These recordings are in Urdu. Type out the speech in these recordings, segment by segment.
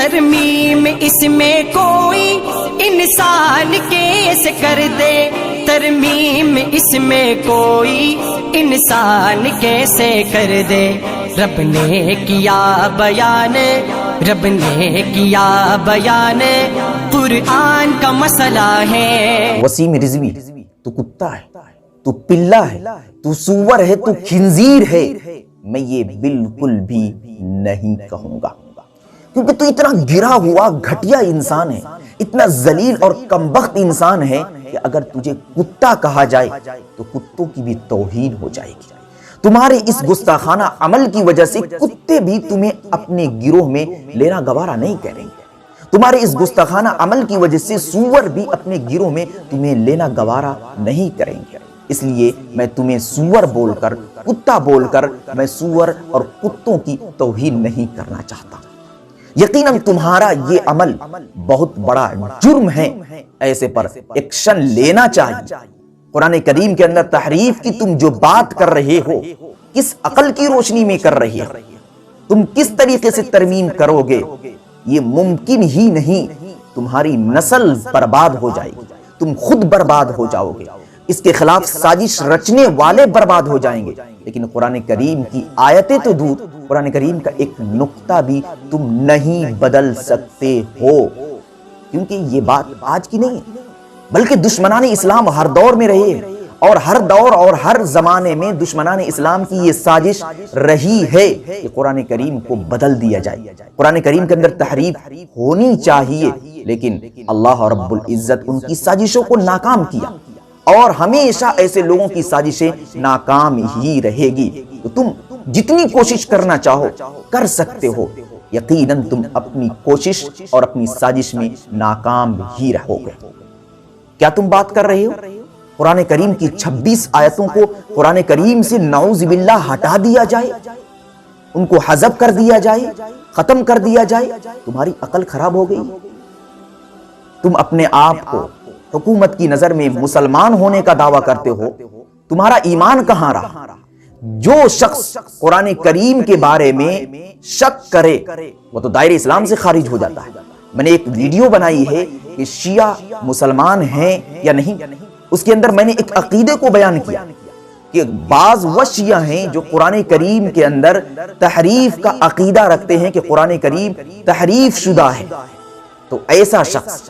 ترمیم اس میں کوئی انسان کیسے کر دے، ترمیم اس میں کوئی انسان کیسے کر دے، رب نے کیا بیان، رب نے کیا بیان، قرآن کا مسئلہ ہے۔ وسیم رضوی تو کتا ہے، تو پلہ ہے، تو سور ہے، تو خنزیر ہے، میں یہ بالکل بھی نہیں کہوں گا، کیونکہ تو اتنا گرا ہوا گھٹیا انسان ہے، اتنا ذلیل اور کمبخت انسان ہے کہ اگر تجھے کتا کہا جائے تو کتوں کی بھی توہین ہو جائے گی۔ تمہارے اس گستاخانہ عمل کی وجہ سے کتے بھی تمہیں اپنے گروہ میں لینا گوارا نہیں کریں گے، تمہارے اس گستاخانہ عمل کی وجہ سے سور بھی اپنے گروہ میں تمہیں لینا گوارا نہیں کریں گے۔ اس لیے میں تمہیں سور بول کر، کتا بول کر، میں سور اور کتوں کی توہین نہیں کرنا چاہتا۔ یقیناً تمہارا یہ عمل بہت بڑا جرم ہے، ایسے پر ایکشن لینا چاہیے۔ قرآن کریم کے اندر تحریف کی تم جو بات کر رہے ہو، کس عقل کی روشنی میں کر رہے ہو؟ تم کس طریقے سے ترمیم کرو گے؟ یہ ممکن ہی نہیں، تمہاری نسل برباد ہو جائے گی، تم خود برباد ہو جاؤ گے، اس کے خلاف سازش رچنے والے برباد ہو جائیں گے۔ لیکن قرآن کریم کی آیتیں تو دور، قرآن کریم کا ایک نقطہ بھی تم نہیں بدل سکتے ہو، کیونکہ یہ بات آج کی نہیں ہے، بلکہ دشمنان اسلام ہر دور میں رہے ہیں، اور ہر دور اور ہر زمانے میں دشمنان اسلام کی یہ سازش رہی ہے کہ قرآن کریم کو بدل دیا جائے۔ قرآن کریم کے اندر تحریف ہونی چاہیے، لیکن اللہ رب العزت ان کی سازشوں کو ناکام کیا، اور ہمیشہ ایسے لوگوں کی سازشیں ناکام ہی رہے گی۔ تو تم جتنی کوشش کرنا چاہو کر سکتے ہو، یقیناً تم اپنی کوشش اور اپنی سازش میں ناکام ہی رہو گے۔ کیا تم بات کر رہے ہو؟ قرآن کریم کی 26 آیتوں کو قرآن کریم سے نعوذ باللہ ہٹا دیا جائے، ان کو حذف کر دیا جائے، ختم کر دیا جائے؟ تمہاری عقل خراب ہو گئی۔ تم اپنے آپ کو حکومت کی نظر میں مسلمان ہونے کا دعویٰ کرتے ہو، تمہارا ایمان کہاں رہا؟ جو شخص قرآن کریم کے بارے میں شک کرے وہ تو دائرہ اسلام سے خارج ہو جاتا ہے۔ میں نے ایک ویڈیو بنائی ہے کہ شیعہ مسلمان ہیں یا نہیں، اس کے اندر میں نے ایک عقیدے کو بیان کیا کہ بعض وہ شیعہ ہیں جو قرآن کریم کے اندر تحریف کا عقیدہ رکھتے ہیں کہ قرآن کریم تحریف شدہ ہے، تو ایسا شخص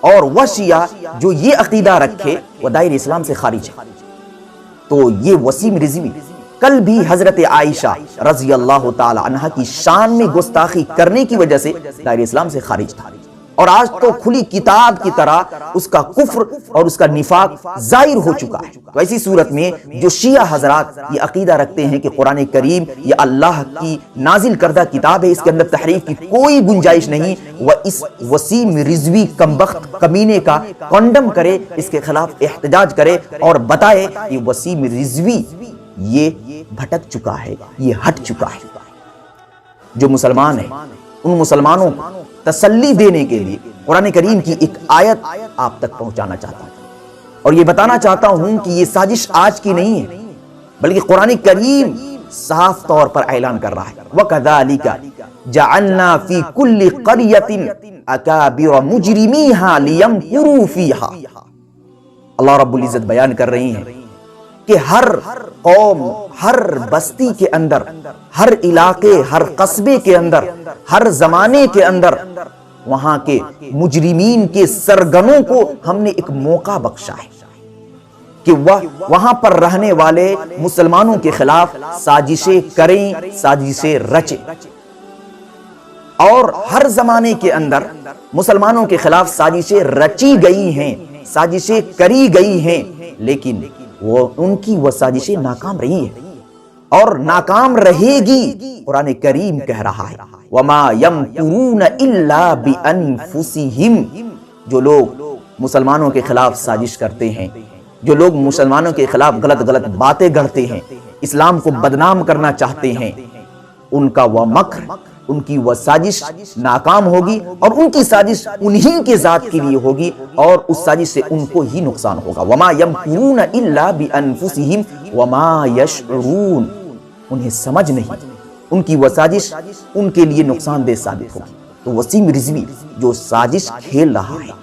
اور وہ شیعہ جو یہ عقیدہ رکھے وہ دائرہ اسلام سے خارج ہے۔ تو یہ وسیم رضوی کل بھی حضرت عائشہ رضی اللہ تعالی عنہ کی شان میں گستاخی کرنے کی وجہ سے دائرہ اسلام سے خارج تھا، اور آج تو کھلی کتاب کی طرح اس کا کفر اور اس کا نفاق ظاہر ہو چکا ہے۔ تو ایسی صورت میں جو شیعہ حضرات یہ عقیدہ رکھتے ہیں کہ قرآن کریم یہ اللہ کی نازل کردہ کتاب ہے، اس کے اندر تحریف کی کوئی گنجائش نہیں، وہ اس وسیم رضوی کمبخت کمینے کا کنڈم کرے، اس کے خلاف احتجاج کرے اور بتائے کہ وسیم رضوی یہ بھٹک چکا ہے، یہ ہٹ چکا ہے۔ جو مسلمان ہیں ان مسلمانوں کو تسلی دینے کے لیے قرآن کریم کی ایک آیت آپ تک پہنچانا چاہتا ہوں، اور یہ بتانا چاہتا ہوں کہ یہ سازش آج کی نہیں ہے، بلکہ قرآن کریم صاف طور پر اعلان کر رہا ہے وَكَذَلِكَ جَعَلْنَا فِي كُلِّ قَرْيَةٍ أَكَابِرَ مُجْرِمِيهَا لِيَمْكُرُوا فِيهَا۔ اللہ رب العزت بیان کر رہی ہیں کہ ہر قوم، ہر بستی کے اندر، ہر علاقے، ہر قصبے کے اندر، ہر زمانے کے اندر وہاں کے مجرمین کے سرگنوں کو ہم نے ایک موقع بخشا ہے کہ وہاں پر رہنے والے مسلمانوں کے خلاف سازشیں کریں، سازشیں رچیں، اور ہر زمانے کے اندر مسلمانوں کے خلاف سازشیں رچی گئی ہیں، سازشیں کری گئی ہیں، لیکن ان کی وہ سازشیں ناکام رہی ہیں اور ناکام رہے گی۔ قرآن کریم کہہ رہا ہے وَمَا يَمْكُرُونَ إِلَّا بِأَنفُسِهِمْ۔ جو لوگ مسلمانوں کے خلاف سازش کرتے ہیں، جو لوگ مسلمانوں کے خلاف غلط غلط باتیں گڑھتے ہیں، اسلام کو بدنام کرنا چاہتے ہیں، ان کا وہ مکر، ان کی وہ سازش ناکام ہوگی، اور ان کی سازش انہی کے ذات کے لیے ہوگی، اور اس سازش سے ان کو ہی نقصان ہوگا۔ وَمَا يَمْكُرُونَ إِلَّا بِأَنفُسِهِمْ وَمَا يَشْعُرُونَ۔ انہیں سمجھ نہیں، ان کی وہ سازش ان کے لیے نقصان دہ ثابت ہوگی۔ تو وسیم رضوی جو سازش کھیل رہا ہے،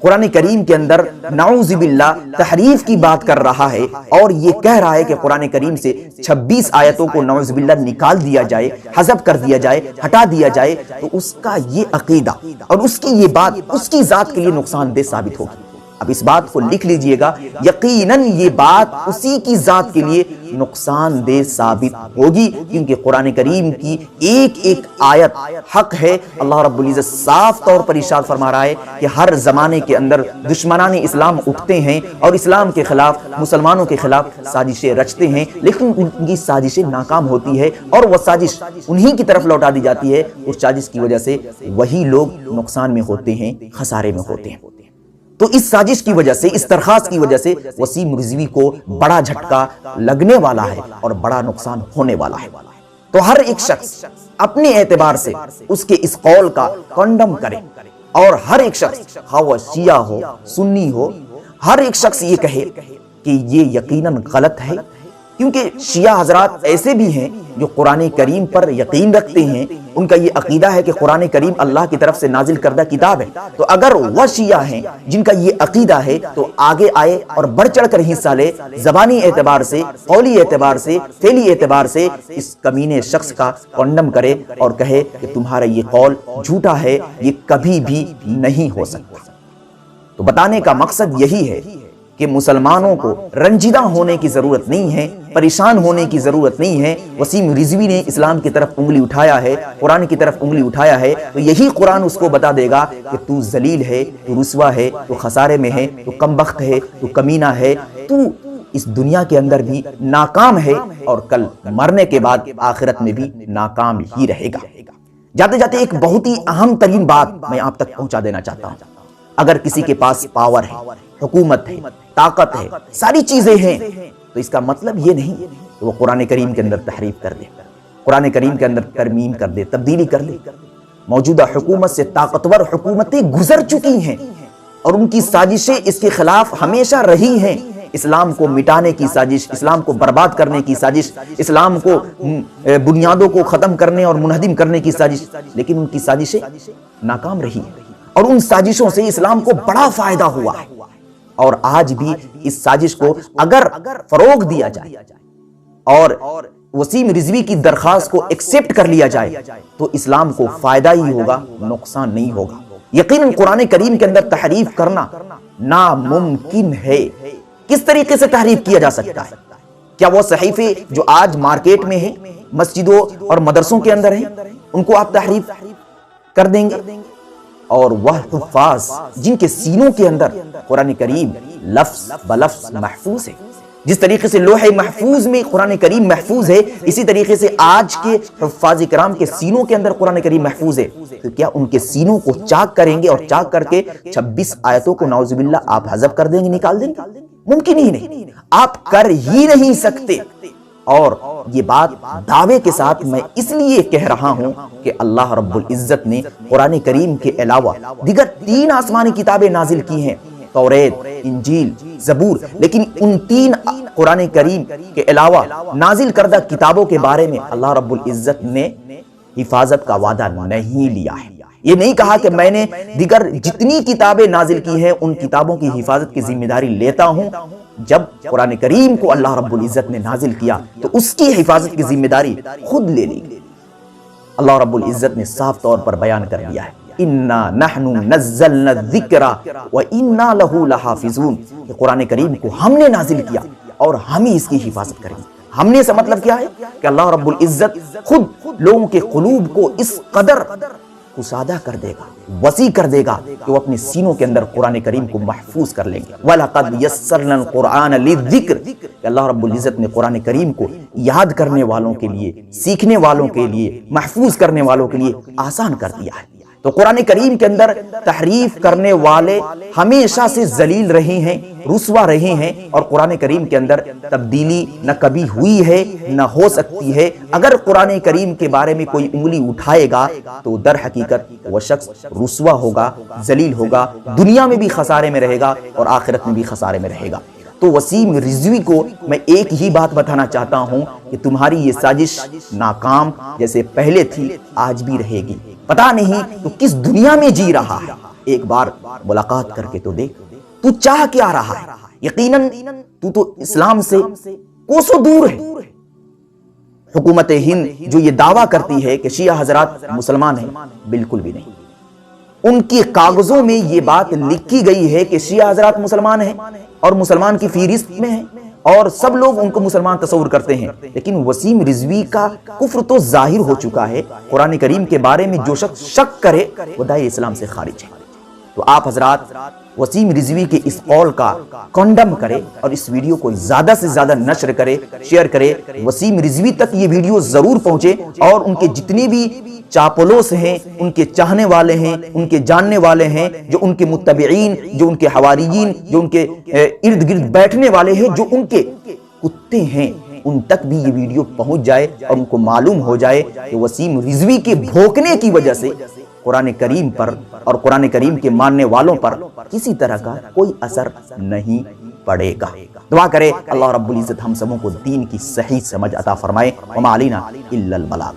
قرآن کریم کے اندر نعوذ باللہ تحریف کی بات کر رہا ہے اور یہ کہہ رہا ہے کہ قرآن کریم سے 26 آیتوں کو نعوذ باللہ نکال دیا جائے، حذف کر دیا جائے، ہٹا دیا جائے، تو اس کا یہ عقیدہ اور اس کی یہ بات اس کی ذات کے لیے نقصان دہ ثابت ہوگی۔ اب اس بات کو لکھ لیجئے گا، یقیناً یہ بات اسی کی ذات کے لیے نقصان دہ ثابت ہوگی، کیونکہ قرآن کریم کی ایک ایک آیت حق ہے۔ اللہ رب العزت صاف طور پر ارشاد فرما رہا ہے کہ ہر زمانے کے اندر دشمنان اسلام اٹھتے ہیں اور اسلام کے خلاف، مسلمانوں کے خلاف سازشیں رچتے ہیں، لیکن ان کی سازشیں ناکام ہوتی ہے اور وہ سازش انہی کی طرف لوٹا دی جاتی ہے۔ اس سازش کی وجہ سے وہی لوگ نقصان میں ہوتے ہیں، خسارے میں ہوتے ہیں۔ تو اس سازش کی وجہ سے، اس درخواست کی وجہ سے وسیم رضوی کو بڑا جھٹکا لگنے والا ہے اور بڑا نقصان ہونے والا ہے۔ تو ہر ایک شخص اپنے اعتبار سے اس کے اس قول کا کنڈم کرے، اور ہر ایک شخص خواہ وہ شیعہ ہو، سنی ہو، ہر ایک شخص یہ کہے کہ یہ یقیناً غلط ہے، کیونکہ شیعہ حضرات ایسے بھی ہیں جو قرآن کریم پر یقین رکھتے ہیں، ان کا یہ عقیدہ ہے کہ قرآن کریم اللہ کی طرف سے نازل کردہ کتاب ہے۔ تو اگر وہ شیعہ ہیں جن کا یہ عقیدہ ہے تو آگے آئے اور بڑھ چڑھ کر حصہ لے، زبانی اعتبار سے، قولی اعتبار سے، فعلی اعتبار سے اس کمینے شخص کا کنڈم کرے اور کہے کہ تمہارا یہ قول جھوٹا ہے، یہ کبھی بھی نہیں ہو سکتا۔ تو بتانے کا مقصد یہی ہے کہ مسلمانوں کو رنجیدہ ہونے کی ضرورت نہیں ہے، پریشان ہونے کی ضرورت نہیں ہے۔ وسیم رضوی نے اسلام کی طرف انگلی اٹھایا ہے، قرآن کی طرف انگلی اٹھایا ہے، تو یہی قرآن اس کو بتا دے گا کہ تو ذلیل ہے، تو رسوا ہے، تو خسارے میں ہے، تو کمبخت ہے، تو کمینہ ہے، تو اس دنیا کے اندر بھی ناکام ہے اور کل مرنے کے بعد آخرت میں بھی ناکام ہی رہے گا۔ جاتے جاتے ایک بہت ہی اہم ترین بات میں آپ تک پہنچا دینا چاہتا ہوں۔ اگر کسی کے پاس پاور ہے، حکومت ہے، طاقت ہے، ساری چیزیں ہیں، تو اس کا مطلب یہ نہیں کہ وہ قرآن کریم کے اندر تحریف کر دے، قرآن کریم کے اندر ترمیم کر دے، تبدیلی کر دے۔ موجودہ حکومت سے طاقتور حکومتیں گزر چکی ہیں اور ان کی سازشیں اس کے خلاف ہمیشہ رہی ہیں۔ اسلام کو مٹانے کی سازش، اسلام کو برباد کرنے کی سازش، اسلام کو بنیادوں کو ختم کرنے اور منہدم کرنے کی سازش، لیکن ان کی سازشیں ناکام رہی ہیں اور ان سازشوں سے اسلام کو بڑا فائدہ ہوا ہے۔ اور آج بھی اس سازش کو اگر فروغ دیا جائے اور وسیم رضوی کی درخواست کو ایکسپٹ کر لیا جائے تو اسلام کو فائدہ ہی ہوگا، نقصان نہیں ہوگا۔ یقیناً قرآن کریم کے اندر تحریف کرنا ناممکن ہے۔ کس طریقے سے تحریف کیا جا سکتا ہے؟ کیا وہ صحیفے جو آج مارکیٹ میں ہیں، مسجدوں اور مدرسوں کے اندر ہیں، ان کو آپ تحریف کر دیں گے؟ اور وہ حفاظ جن کے سینوں کے اندر قرآن کریم لفظ بلفظ محفوظ ہے، جس طریقے سے لوح محفوظ میں قرآن کریم محفوظ ہے، اسی طریقے سے آج کے حفاظ کرام کے سینوں کے اندر قرآن کریم محفوظ ہے، تو کیا ان کے سینوں کو چاک کریں گے اور چاک کر کے 26 آیتوں کو نعوذ باللہ آپ حذف کر دیں گے، نکال دیں گے؟ ممکن ہی نہیں، آپ کر ہی نہیں سکتے۔ اور یہ بات دعوے کے ساتھ میں اس لیے کہہ رہا ہوں کہ اللہ رب العزت نے قرآن کریم کے علاوہ دیگر 3 آسمانی کتابیں نازل کی ہیں، توریت، انجیل، زبور، لیکن ان 3 قرآن کریم کے علاوہ نازل کردہ کتابوں کے بارے میں اللہ رب العزت نے حفاظت کا وعدہ نہیں لیا ہے۔ یہ نہیں کہا کہ میں نے دیگر جتنی کتابیں نازل کی ہیں ان کتابوں کی حفاظت کی ذمہ داری لیتا ہوں۔ جب قرآن کریم کو اللہ رب العزت نے نازل کیا تو اس کی حفاظت کی ذمہ داری خود لے لی۔ اللہ رب العزت نے صاف طور پر بیان کر دیا ہے، اِنَّا نَحْنُ نَزَّلْنَا الذِّكْرَ وَإِنَّا لَهُ لَحَافِظُونَ، کہ قرآن کریم کو ہم نے نازل کیا اور ہم ہی اس کی حفاظت کریں گے۔ ہم نے سے مطلب کیا ہے کہ اللہ رب العزت خود لوگوں کے قلوب کو اس قدر کشادہ کر دے گا، وسیع کر دے گا کہ وہ اپنے سینوں کے اندر قرآن کریم کو محفوظ کر لیں گے۔ وَلَقَدْ يَسَّرْنَا الْقُرْآنَ لِلذِّكْرِ، کہ اللہ رب العزت نے قرآن کریم کو یاد کرنے والوں کے لیے، سیکھنے والوں کے لیے، محفوظ کرنے والوں کے لیے آسان کر دیا ہے۔ تو قرآن کریم کے اندر تحریف کرنے والے ہمیشہ سے ذلیل رہے ہیں، رسوا رہے ہیں، اور قرآن کریم کے اندر تبدیلی نہ کبھی ہوئی ہے نہ ہو سکتی ہے۔ اگر قرآن کریم کے بارے میں کوئی انگلی اٹھائے گا تو در حقیقت وہ شخص رسوا ہوگا، ذلیل ہوگا، دنیا میں بھی خسارے میں رہے گا اور آخرت میں بھی خسارے میں رہے گا۔ تو وسیم رضوی کو میں ایک ہی بات بتانا چاہتا ہوں کہ تمہاری یہ سازش ناکام جیسے پہلے تھی آج بھی رہے گی، پتا نہیں تو کس دنیا میں جی رہا ہے، ایک بار ملاقات کر کے تو دیکھ، تو چاہ کیا رہا ہے؟ یقیناً تو اسلام سے کوسوں دور ہے۔ حکومت ہند جو یہ دعویٰ کرتی ہے کہ شیعہ حضرات مسلمان ہیں، بالکل بھی نہیں۔ ان کی کاغذوں میں یہ بات لکھی گئی ہے کہ شیعہ حضرات مسلمان ہیں اور مسلمان کی فہرست میں ہیں، اور سب لوگ ان کو مسلمان تصور کرتے ہیں، لیکن وسیم رضوی کا کفر تو ظاہر ہو چکا ہے۔ قرآن کریم کے بارے میں جو شخص شک کرے وہ داعی اسلام سے خارج ہے۔ تو آپ حضرات وسیم رضوی کے اس قول کا کنڈم کرے اور اس ویڈیو کو زیادہ سے زیادہ نشر کرے، شیئر کرے، وسیم رضوی تک یہ ویڈیو ضرور پہنچے، اور ان کے جتنے بھی چاپلوس ہیں، ان کے چاہنے والے ہیں، ان کے جاننے والے ہیں، جو ان کے متبعین، جو ان کے حواریین، جو ان کے ارد گرد بیٹھنے والے ہیں، جو ان کے کتے ہیں، ان تک بھی یہ ویڈیو پہنچ جائے اور ان کو معلوم ہو جائے کہ وسیم رضوی کے بھوکنے کی وجہ سے قرآن کریم پر اور قرآن کریم کے ماننے والوں پر کسی طرح کا کوئی اثر نہیں پڑے گا۔ دعا کرے اللہ رب العزت ہم سبوں کو دین کی صحیح سمجھ عطا فرمائے۔ وما علینا الا البلاغ۔